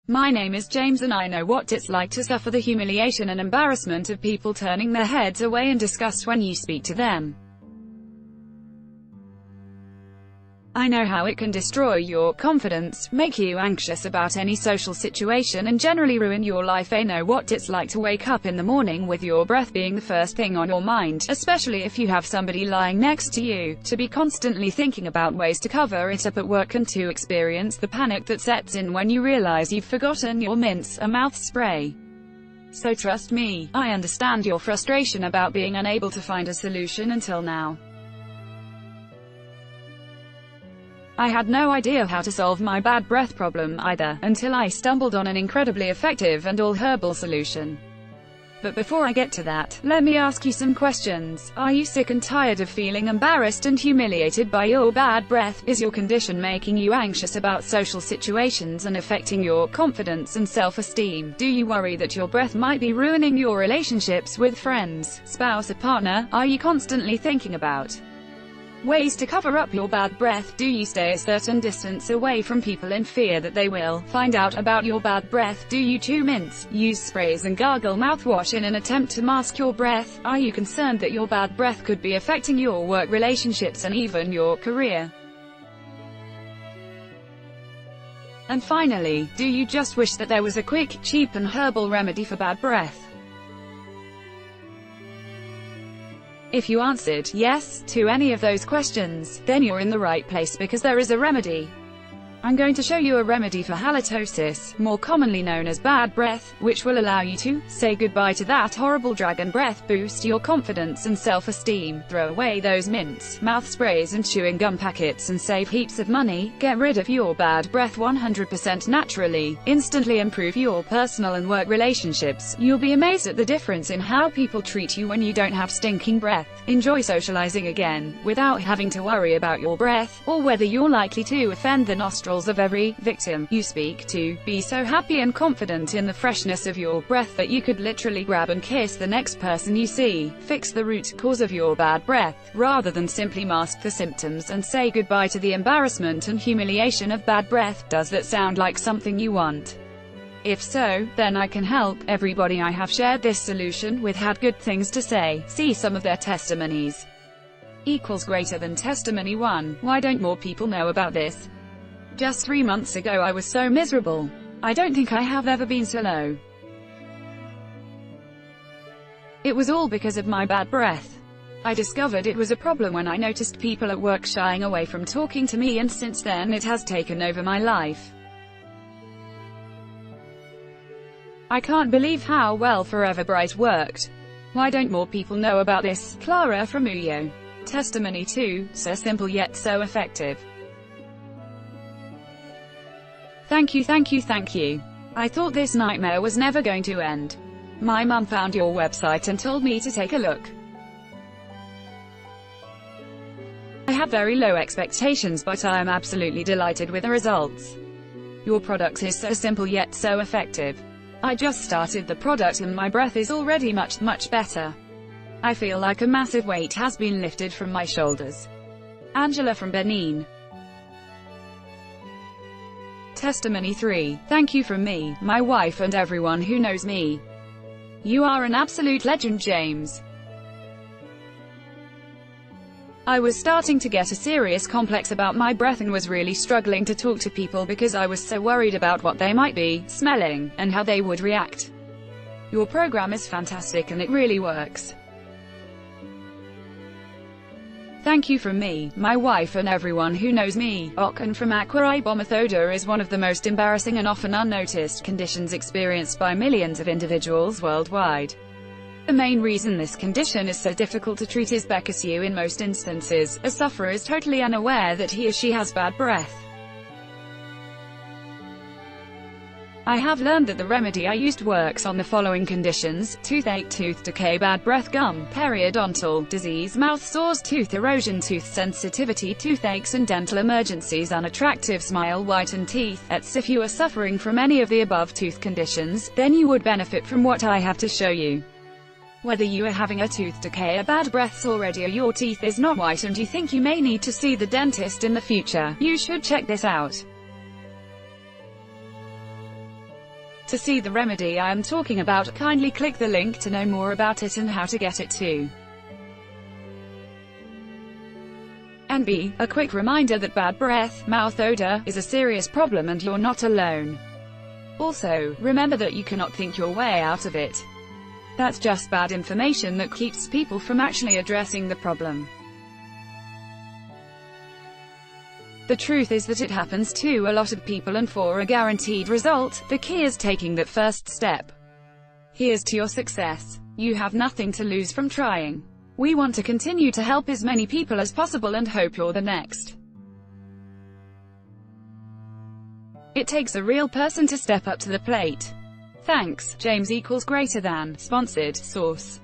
My name is James and I know what it's like to suffer the humiliation and embarrassment of people turning their heads away in disgust when you speak to them. I know how it can destroy your confidence, make you anxious about any social situation and generally ruin your life. I know what it's like to wake up in the morning with your breath being the first thing on your mind, especially if you have somebody lying next to you, to be constantly thinking about ways to cover it up at work and to experience the panic that sets in when you realize you've forgotten your mints, a mouth spray. So trust me, I understand your frustration about being unable to find a solution until now. I had no idea how to solve my bad breath problem either, until I stumbled on an incredibly effective and all-herbal solution. But before I get to that, let me ask you some questions. Are you sick and tired of feeling embarrassed and humiliated by your bad breath? Is your condition making you anxious about social situations and affecting your confidence and self-esteem? Do you worry that your breath might be ruining your relationships with friends, spouse, or partner? Are you constantly thinking about ways to cover up your bad breath? Do you stay a certain distance away from people in fear that they will find out about your bad breath? Do you chew mints, use sprays and gargle mouthwash in an attempt to mask your breath? Are you concerned that your bad breath could be affecting your work relationships and even your career? And finally, do you just wish that there was a quick, cheap and herbal remedy for bad breath? If you answered yes to any of those questions, then you're in the right place because there is a remedy. I'm going to show you a remedy for halitosis, more commonly known as bad breath, which will allow you to say goodbye to that horrible dragon breath, boost your confidence and self-esteem, throw away those mints, mouth sprays and chewing gum packets and save heaps of money, get rid of your bad breath 100% naturally, instantly improve your personal and work relationships. You'll be amazed at the difference in how people treat you when you don't have stinking breath. Enjoy socializing again, without having to worry about your breath, or whether you're likely to offend the nostrils of every victim you speak to. Be so happy and confident in the freshness of your breath that you could literally grab and kiss the next person you see. Fix the root cause of your bad breath, rather than simply mask the symptoms and say goodbye to the embarrassment and humiliation of bad breath. Does that sound like something you want? If so, then I can help. Everybody I have shared this solution with had good things to say. See some of their testimonies. Equals greater than testimony 1. Why don't more people know about this? Just 3 months ago I was so miserable. I don't think I have ever been so low. It was all because of my bad breath. I discovered it was a problem when I noticed people at work shying away from talking to me, and since then it has taken over my life. I can't believe how well Forever Bright worked. Why don't more people know about this? Clara from Uyo. Testimony 2, so simple yet so effective. Thank you, thank you, thank you. I thought this nightmare was never going to end. My mum found your website and told me to take a look. I had very low expectations, but I am absolutely delighted with the results. Your product is so simple yet so effective. I just started the product and my breath is already much better. I feel like a massive weight has been lifted from my shoulders. Angela from Benin. Testimony 3. Thank you from me, my wife and everyone who knows me. You are an absolute legend, James. I was starting to get a serious complex about my breath and was really struggling to talk to people because I was so worried about what they might be smelling, and how they would react. Your program is fantastic and it really works. Thank you from me, my wife and everyone who knows me. Okan from odour is one of the most embarrassing and often unnoticed conditions experienced by millions of individuals worldwide. The main reason this condition is so difficult to treat is because in most instances, a sufferer is totally unaware that he or she has bad breath. I have learned that the remedy I used works on the following conditions: toothache, tooth decay, bad breath, gum, periodontal disease, mouth sores, tooth erosion, tooth sensitivity, toothaches and dental emergencies, unattractive smile, whitened teeth, etc. If you are suffering from any of the above tooth conditions, then you would benefit from what I have to show you. Whether you are having a tooth decay, a bad breath already, or your teeth is not white and you think you may need to see the dentist in the future, you should check this out. To see the remedy I am talking about, kindly click the link to know more about it and how to get it too. And B, a quick reminder that bad breath, mouth odor, is a serious problem and you're not alone. Also, remember that you cannot think your way out of it. That's just bad information that keeps people from actually addressing the problem. The truth is that it happens to a lot of people, and for a guaranteed result, the key is taking that first step. Here's to your success. You have nothing to lose from trying. We want to continue to help as many people as possible and hope you're the next. It takes a real person to step up to the plate. Thanks, James == sponsored source.